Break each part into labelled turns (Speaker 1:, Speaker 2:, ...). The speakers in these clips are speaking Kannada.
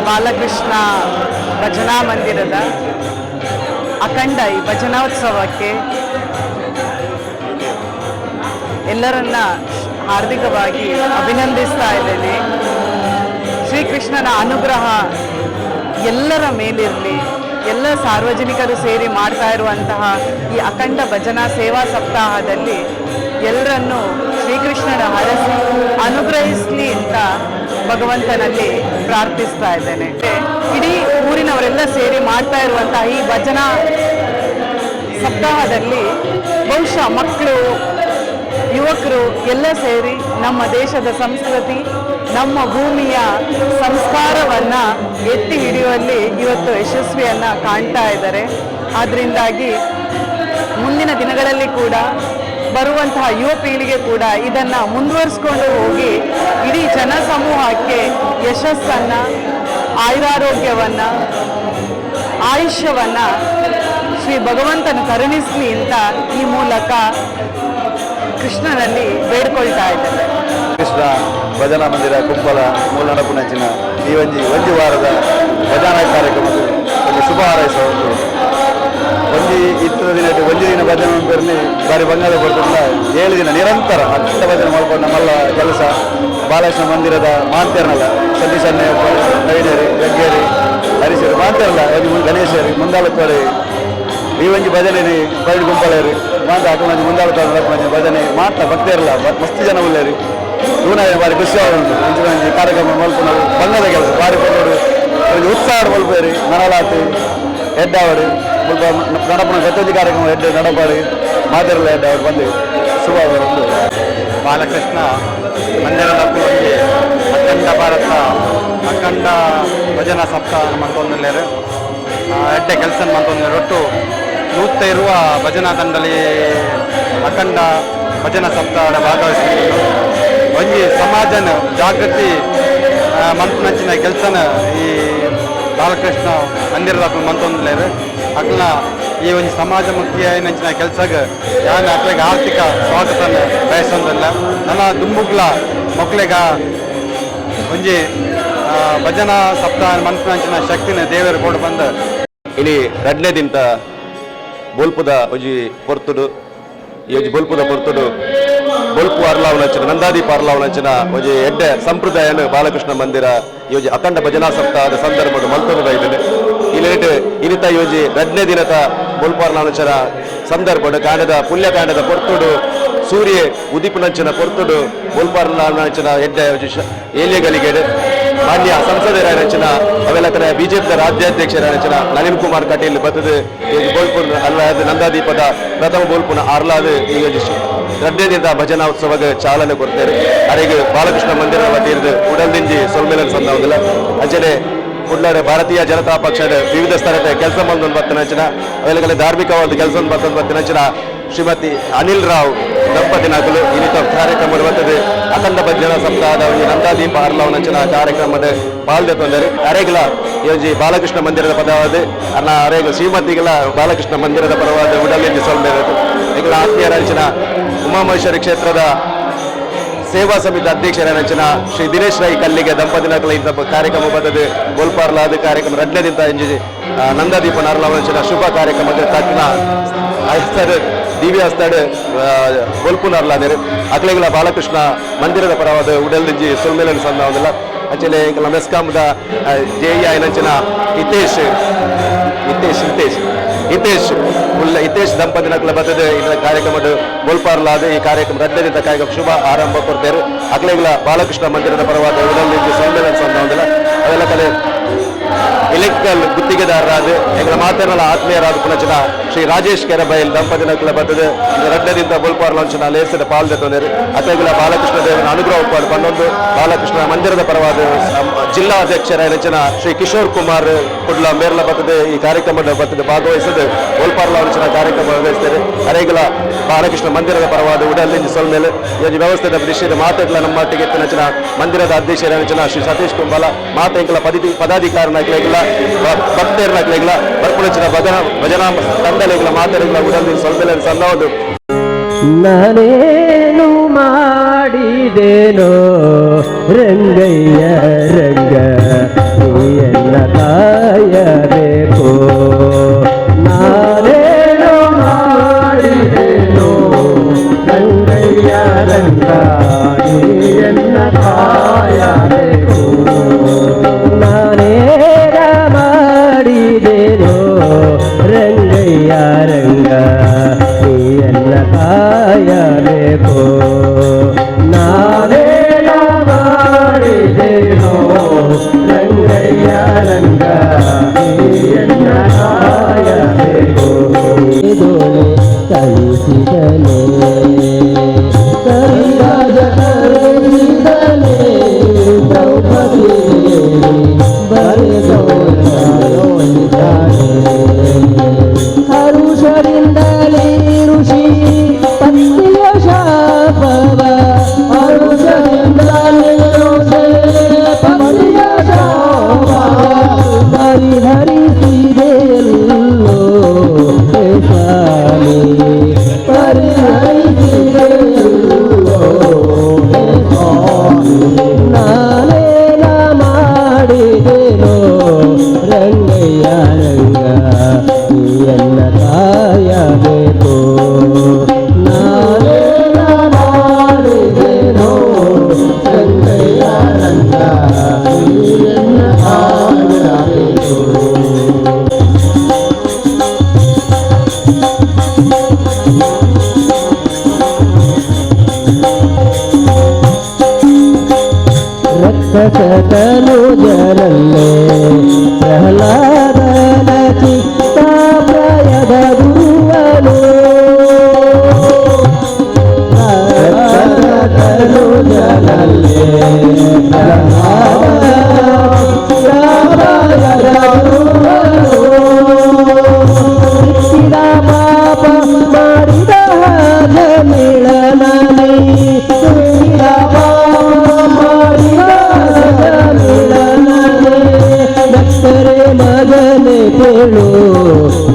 Speaker 1: ಬಾಲಕೃಷ್ಣ ಭಜನಾ ಮಂದಿರದ ಅಖಂಡ ಈ ಭಜನೋತ್ಸವಕ್ಕೆ ಎಲ್ಲರನ್ನ ಹಾರ್ದಿಕವಾಗಿ ಅಭಿನಂದಿಸ್ತಾ ಇದ್ದೇನೆ. ಶ್ರೀಕೃಷ್ಣನ ಅನುಗ್ರಹ ಎಲ್ಲರ ಮೇಲಿರಲಿ. ಎಲ್ಲ ಸಾರ್ವಜನಿಕರು ಸೇರಿ ಮಾಡ್ತಾ ಇರುವಂತಹ ಈ ಅಖಂಡ ಭಜನಾ ಸೇವಾ ಸಪ್ತಾಹದಲ್ಲಿ ಎಲ್ಲರನ್ನೂ ಶ್ರೀಕೃಷ್ಣನ ಹರಸಿ ಅನುಗ್ರಹಿಸಲಿ ಅಂತ ಭಗವಂತನಲ್ಲಿ ಪ್ರಾರ್ಥಿಸ್ತಾ ಇದ್ದೇನೆ. ಇಡೀ ಊರಿನವರೆಲ್ಲ ಸೇರಿ ಮಾಡ್ತಾ ಇರುವಂತಹ ಈ ಭಜನಾ ಸಪ್ತಾಹದಲ್ಲಿ ಬಹುಶಃ ಮಕ್ಕಳು, ಯುವಕರು ಎಲ್ಲ ಸೇರಿ ನಮ್ಮ ದೇಶದ ಸಂಸ್ಕೃತಿ, ನಮ್ಮ ಭೂಮಿಯ ಸಂಸ್ಕಾರವನ್ನು ಎತ್ತಿ ಹಿಡಿಯುವಲ್ಲಿ ಇವತ್ತು ಯಶಸ್ವಿಯನ್ನು ಕಾಣ್ತಾ ಇದ್ದಾರೆ. ಆದ್ದರಿಂದಾಗಿ ಮುಂದಿನ ದಿನಗಳಲ್ಲಿ ಕೂಡ ಬರುವಂತಹ ಯುವ ಪೀಳಿಗೆ ಕೂಡ ಇದನ್ನು ಮುಂದುವರಿಸ್ಕೊಂಡು ಹೋಗಿ ಇಡೀ ಜನಸಮೂಹಕ್ಕೆ ಯಶಸ್ಸನ್ನು, ಆಯುರಾರೋಗ್ಯವನ್ನು, ಆಯುಷ್ಯವನ್ನು ಶ್ರೀ ಭಗವಂತನ ಕರುಣಿಸಲಿ ಅಂತ ಈ ಮೂಲಕ ಕೃಷ್ಣನಲ್ಲಿ ಬೇಡ್ಕೊಳ್ತಾ ಇದ್ದಾರೆ.
Speaker 2: ಕೃಷ್ಣ ಭಜನಾ ಮಂದಿರ ಕುಂಪಲ ಮೂಲನಪುನಂಚಿನ ಈ ಒಂಜಿ ವಾರದ ಭಜನಾ ಕಾರ್ಯಕ್ರಮದ ಒಂದು ಶುಭ ಹಾರೈಸುವ ಒಂದು ಇತ್ತ ದಿನ ದಿನ ಭಜನೆ ಪೇರ್ಲಿ ಬಾರಿ ಬಂಗಾಳ ಕೊಡ್ತಿಲ್ಲ 7 ದಿನ ನಿರಂತರ ಅಖಂಡ ಭಜನೆ ಮಾಡ್ಕೊಂಡು ನಮ್ಮೆಲ್ಲ ಕೆಲಸ ಬಾಲಕೃಷ್ಣ ಮಂದಿರದ ಮಾಂತೇರ್ನಲ್ಲ ಸತೀಶಣ್ಣ ನವೀನೇರಿ ಗಂಗೇರಿ ಹರೀಶರು ಮಾಂತೇರಲ್ಲ ಗಣೇಶರಿ ಮುಂದಾಳತ್ತೋರಿ ಈ ಒಂಜಿ ಭಜನೆ ಬೈಡ್ ಗುಂಪಳೇರಿ ಮಾತ ಅಕ್ಕ ಮಂದಿ ಮುಂದಾಳತ್ತ ಭಜನೆ ಮಾತ ಭಕ್ತೇರಲ್ಲ ಮಸ್ತ್ ಜನ ಉಳ್ಳೇರಿ ತೂನಾಯ ಬಾರಿ ಖುಷಿ ಉಂಟು ಇಂಚಿನ ಕಾರ್ಯಕ್ರಮ ಮಲ್ಪುನವು ಬಣ್ಣದ ಕೆಲಸ ಬಾರಿ ಬಂದವರು ಉತ್ಸಾಹ ಮಲ್ಪೇರಿ ನರಲಾತಿ ಎಡ್ಡಾವಡು ಮುಲ್ಪ ನಡಪನ ಗತ್ತೊಂದಿ ಕಾರ್ಯಕ್ರಮ ಎಡ್ಡೆ ನಡಪಾಡಿ ಮಾತಿರಲ್ಲ ಎಡ್ಡಾವಡು ಬಂದು ಶುಭ ಒಂದು
Speaker 3: ಬಾಲಕೃಷ್ಣ ಮಂದಿರದ ಪೂರ್ತಿ ಅಖಂಡ ಭಾರತ ಅಖಂಡ ಭಜನಾ ಸಪ್ತಾಹ ಮಂತೊಂದಿಲ್ಲೇರು ಎಡ್ಡೆ ಕೆಲಸ ಮಂತೊಂದಿಲ್ಲ ಒಟ್ಟು ನೂತ್ತ ಇರುವ ಭಜನಾ ತಂಡಲಿ ಅಖಂಡ ಭಜನಾ ಸಪ್ತಾಹದ ಭಾಗವಹಿಸಿದ್ರು ಒಂಜಿ ಸಮಾಜನ ಜಾಗೃತಿ ಮಂತ್ನಂಚಿನ ಕೆಲಸನ ಈ ಬಾಲಕೃಷ್ಣ ಮಂದಿರದ ಮಂತೊಂದಿಲ್ಲೇರು ಅಕ್ಲ ಈ ಒಂದು ಸಮಾಜಮುಖಿ ನಂಚಿನ ಕೆಲಸಕ್ಕೆ ಯಾನು ಅಕ್ಲಿಗೆ ಆರ್ಥಿಕ ಸ್ವಾಗತನ ಬಯಸೋದಿಲ್ಲ ನನ್ನ ದುಮ್ಮುಗ್ಲ ಮಕ್ಕಳಿಗ ಒಂಜಿ ಭಜನಾ ಸಪ್ತಾಹ ಮಂತ್ರಂಚಿನ ಶಕ್ತಿನ ದೇವರು ಕೊಡು ಬಂದ
Speaker 2: ಇನಿ ರಡ್ನೆ ದಿಂತ ಬೋಲ್ಪುದ ಒಂಜಿ ಪೊರ್ತುಡು ಈ ಒಂಜಿ ಬೋಲ್ಪುದ ಪೊರ್ತುಡು ಬೋಲ್ಪು ಅರ್ಲಾವನಂಚಿನ ನಂದಾದೀಪ ಅರ್ಲಾವನಂಚಿನ ಒಂಜಿ ಎಡ್ಡೆ ಸಂಪ್ರದಾಯನ ಬಾಲಕೃಷ್ಣ ಮಂದಿರ ಈ ಒಂಜಿ ಅಖಂಡ ಭಜನಾ ಸಪ್ತಾಹದ ಸಂದರ್ಭದ ಮಲ್ತೊಂದು ಇದ್ದೇನೆ ಇಲ್ಲೇಟ್ ಇನಿತ ಯೋಜಿ ರಡ್ನೆ ದಿನದ ಬೋಲ್ಪು ಅರ್ಲಾವನಂಚಿನ ಸಂದರ್ಭದ ಕಾಂಡದ ಪುಣ್ಯಕಾಂಡದ ಪೊರ್ತುಡು ಸೂರ್ಯ ಉದಿಪುನಂಚಿನ ಪೊರ್ತುಡು ಬೋಲ್ಪು ಅರ್ಲಾವನಂಚಿನ ಎಡ್ಡೆ ಏಲಿಯಗಳಿಗೆ ಮಾನ್ಯ ಸಂಸದರಂಚಿನ ಅವೆಲ್ಲ ಬಿಜೆಪಿ ರಾಜ್ಯಾಧ್ಯಕ್ಷರಂಚಿನ ನಳಿನ್ ಕುಮಾರ್ ಕಟೀಲ್ ಬತ್ತದು ಬೋಲ್ಪುರ್ ಅಲ್ಲಾದ ನಂದಾದೀಪದ ಪ್ರಥಮ ಬೋಲ್ಪುನ ಆರ್ಲಾದ ಈ ರಡ್ಡೆ ದಿನದ ಭಜನಾ ಉತ್ಸವಕ್ಕೆ ಚಾಲನೆ ಕೊಡ್ತಾರೆ ಅರೆಗೆ ಬಾಲಕೃಷ್ಣ ಮಂದಿರ ವತಿಯಿಂದ ಉಡಲ್ದಿಂಜಿ ಸೊಲ್ಮೇಲನ್ ಸಂದವಲ್ಲ ಅಂಚನೆ ಉಡ್ಲಾಡ ಭಾರತೀಯ ಜನತಾ ಪಕ್ಷದ ವಿವಿಧ ಸ್ತರದ ಕೆಲಸ ಬಂದೊಂದು ಬತ್ತನಂಚಿನ ಅವೆಲ್ಲ ಧಾರ್ಮಿಕವಾದ ಕೆಲಸ ಬತ್ತನಂಚಿನ ಶ್ರೀಮತಿ ಅನಿಲ್ ರಾವ್ ದಂಪತಿನಾಗಲು ಇನ್ನಿತ ಕಾರ್ಯಕ್ರಮ ಬರ್ತದೆ ಅಖಂಡ ಭಜನಾ ಸಪ್ತಾಹದ ನಂದಾದೀಪ ಅರ್ಲಾವನಂಚಿನ ಕಾರ್ಯಕ್ರಮದ ಪಾಲ್ಗೊಂಡರು ಅರೆಗಳ ಯೋಜಿ ಬಾಲಕೃಷ್ಣ ಮಂದಿರದ ಪದವಾದ ಅನ್ನ ಅರೆಗ ಶ್ರೀಮತಿಗಳ ಬಾಲಕೃಷ್ಣ ಮಂದಿರದ ಪರವಾದ ಉಡಲಿಂಜಿ ಸೊಲ್ಮೇಲದು ಈಗಳ ಆತ್ಮೀಯರಂಚಿನ ಉಮಾಮಹೇಶ್ವರಿ ಕ್ಷೇತ್ರದ ಸೇವಾ ಸಮಿತಿ ಅಧ್ಯಕ್ಷರಂಚಿನ ಶ್ರೀ ದಿನೇಶ್ ರೈ ಕಲ್ಲಿಗೆ ದಂಪತಿನಕಲ ಇಂಥ ಕಾರ್ಯಕ್ರಮ ಬರ್ತದೆ ಗೋಲ್ಪಾರ್ಲಾದ ಕಾರ್ಯಕ್ರಮ ರಡ್ನೆದಿಂದ ಇಂಜಿ ನಂದಾದೀಪ ಅರ್ಲಾವನಂಚಿನ ಶುಭ ಕಾರ್ಯಕ್ರಮದ ತಜ್ಞ ಹಸ್ತಡ್ ದಿವ್ಯ ಹಸ್ತಡ್ ಗೋಲ್ಪುನರ್ಲಾದೇರು ಅಕ್ಲೆಗಳ ಬಾಲಕೃಷ್ಣ ಮಂದಿರದ ಪರವಾದ ಉಡಲ್ದಿಂಜಿ ಸೊಲ್ಮೇಲನ್ ಸಂದವಲ್ಲ ಅಂಚನೆ ಮೆಸ್ಕಾಂದ ಜೆಇ ಆಯ್ನಂಚಿನ ಹಿತೇಶ್ ದಂಪತಿನಕಲ ಬರ್ತದೆ ಇದರ ಕಾರ್ಯಕ್ರಮದ ಗೋಲ್ಪಾರ್ಲಾದ ಈ ಕಾರ್ಯಕ್ರಮ ರಡ್ಡದಿಂದ ಕಾರ್ಯಕ್ರಮ ಶುಭ ಆರಂಭ ಕೊಡ್ತಾರೆ ಅಕ್ಲೆಗಳ ಬಾಲಕೃಷ್ಣ ಮಂದಿರದ ಪರವಾದ ಉಡಲ್ದಿಂಜಿ ಸೊಲ್ಮೇಲನ್ ಸಂದವಲ್ಲ ಅವೆಲ್ಲ ಕಲೆ ಎಲೆಕ್ಟ್ರಿಕಲ್ ಗುತ್ತಿಗೆದಾರರಾದ ಎಗಳ ಮಾತನಾಡ ಆತ್ಮೀಯರಾದ ಪುನಚಿನ ಶ್ರೀ ರಾಜೇಶ್ ಕೆರಬೈಲ್ ದಂಪತಿನಕಲ ಬರ್ತದೆ ರಡ್ಡದಿಂದ ಬೋಲ್ಪಾರ್ ಲಾಂಚಿನ ಲೇಸದ ಪಾಲ್ಗೊಂಡರು ಅತೆಗಳ ಬಾಲಕೃಷ್ಣ ದೇವನ ಅನುಗ್ರಹ ಪಂಡೊಂದು ಬಾಲಕೃಷ್ಣ ಮಂದಿರದ ಪರವಾದ ಜಿಲ್ಲಾ ಅಧ್ಯಕ್ಷರ ನೆಚ್ಚಿನ ಶ್ರೀ ಕಿಶೋರ್ ಕುಮಾರ್ ಕುಡ್ಲ ಮೇರ್ಲ ಬರ್ತದೆ ಈ ಕಾರ್ಯಕ್ರಮದ ಬರ್ತದೆ ಭಾಗವಹಿಸದೆ ಬೋಲ್ಪಾರ್ ಲಾಂಚಿನ ಕಾರ್ಯಕ್ರಮ ಭಾಗವಹಿಸ್ತಾರೆ ಅರೆಗಳ ಬಾಲಕೃಷ್ಣ ಮಂದಿರದ ಪರವಾದ ಉಡಲಿಂಜಿ ಸೊಲ್ಮೇಲೆ ಈ ವ್ಯವಸ್ಥೆದ ವಿಷಯದ ಮಾತೆಗಳ ನಮ್ಮೊಟ್ಟಿಗೆ ನೆಚ್ಚಿನ ಮಂದಿರದ ಅಧ್ಯಕ್ಷರ ನೆಚ್ಚಿನ ಶ್ರೀ ಸತೀಶ್ ಕುಂಬಲ ಮಾತೆಗಳ ಪದಾಧಿಕಾರನಾಗಲಿಲ್ಲ ಭಕ್ತರನಾಗಲಿಲ್ಲ ಬರ್ಪುಳಿನ ಭಜನಾ ತಂಡಲಿಗಳ ಮಾತೆಗಳ ಉಡಲಿಂಜಿ ಸೊಲ್ಮೇಲೆ ಸಂದವದು
Speaker 4: ನಾನೇನು ಮಾಡಿದೇನೋ ರಂಗಯ್ಯ ರಂಗ ನೀಯನ್ನ ಕಾಯಬೇಕು ನಾನೇನು ಮಾಡಿದೇನೋ ರಂಗಯ್ಯ ರಂಗ ನೀಯನ್ನ ಕಾಯಬೇಕು ನಾನೇನ ಮಾಡಿದೇನೋ ರಂಗಯ್ಯ ರಂಗ ನೀಯನ್ನ ಕಾಯಬೇಕು ನಾನೇನ ಮಾಡಿದೇನೋ ರಂಗಯ್ಯ ರಂಗ ನೀಯನ್ನ ಕಾಯಬೇಕು ಇದೊಳೆ ಕಲಿಸಿದನೆ ಕರಿಯಾದ ಕಲಿಸಿದನೆ ಶತನು ಜರಲ್ಲೇ ಪ್ರಹ್ಲಾದನ ಚಿತ್ತ ಪ್ರಾಯದ ಗುರುವನು ಶತನು ಜರಲ್ಲೇ ಪ್ರಾಯದ ಗುರುವನು ಪಾಪ ಮಾಡಿದ ಮಿಳನನೇ ಭಕ್ತರೆ ಮಗನೆ ಕೇಳು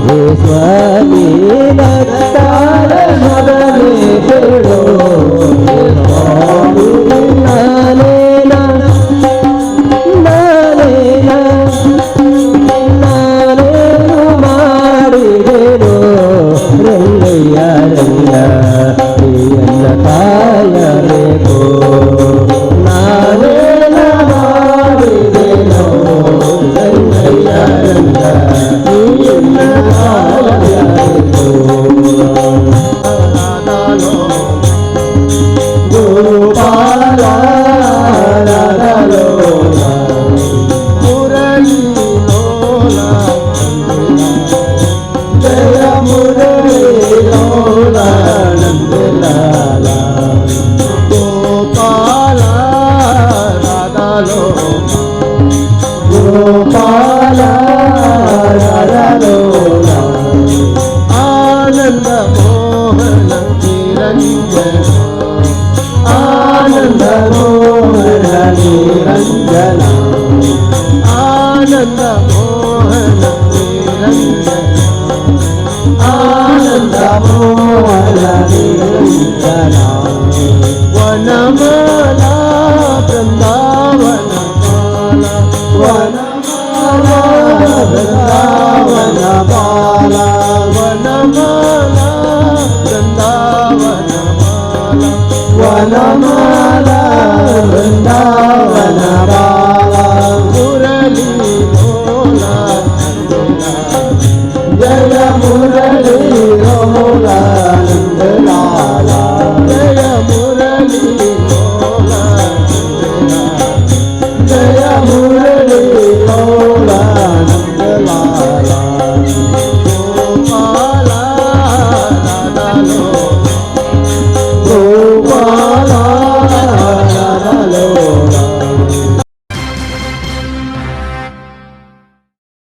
Speaker 4: ಹೇ ಸ್ವಾಮಿ ಭಕ್ತರ ಮಗನೆ ಕೇಳು ನಾನೇನ ನಾನೇನು ಮಾಡಿದೆನು ರಂಗಯ್ಯ ರಂಗ ಎನ್ನ ಕಾಯಬೇಕು ನಾನೇನ ಮಾಡಿದೆನು ರಂಗಯ್ಯ ರಂಗ ಎನ್ನ ಕಾಯಬೇಕು ಗೋಪಾಲ ಮುರಳಿ ಲೋಲ ಜಯ ಮುರಳಿ ಲೋಲ ನಂದಲಾಲ ಗೋಪಾಲ ರಾಧಾಲೋ ಗೋಪಾಲ ರಾಧಾಲೋಲ ಆನಂದ ಮೋಹನ ನಿರಂಜನ ಆನಂದ ಮೋಹನ ನಿರಂಜನ ಆನಂದ ಮೋಹನ ನಿರಂಜನ ಆನಂದ ಮೋಹನ ನಿರಂಜನ ವನಮಾಲ ಬೃಂದಾವನ ಬಾಲ ವನಮಾಲ ಬೃಂದಾವನ ಬಾಲ ವನಮಾಲ ಬೃಂದಾವನ ಬಾಲ ವನಮಾಲ ಬೃಂದಾವನ ಬಾಲ ಮುರಳಿ ಲೋಲ ಜಯ ಮುರಳಿ ಲೋಲ